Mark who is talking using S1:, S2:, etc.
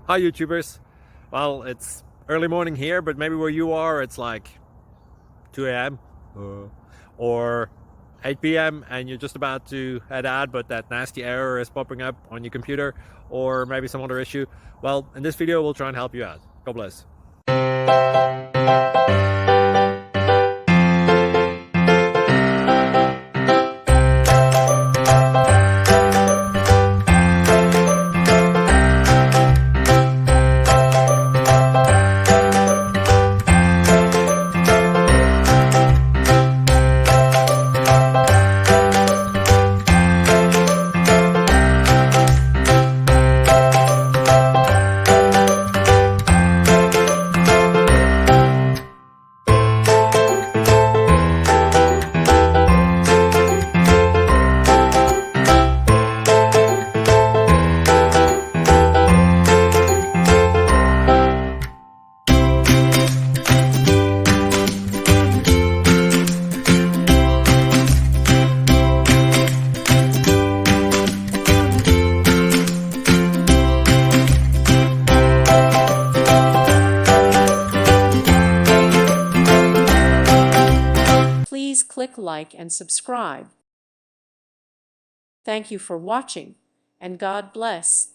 S1: Hi YouTubers. Well, it's early morning here, but maybe where you are it's like 2 a.m. or 8 p.m. and you're just about to head out, but that nasty error is popping up on your computer, or maybe some other issue. Well, in this video we'll try and help you out. God bless.
S2: Please click like and subscribe. Thank you for watching, and God bless.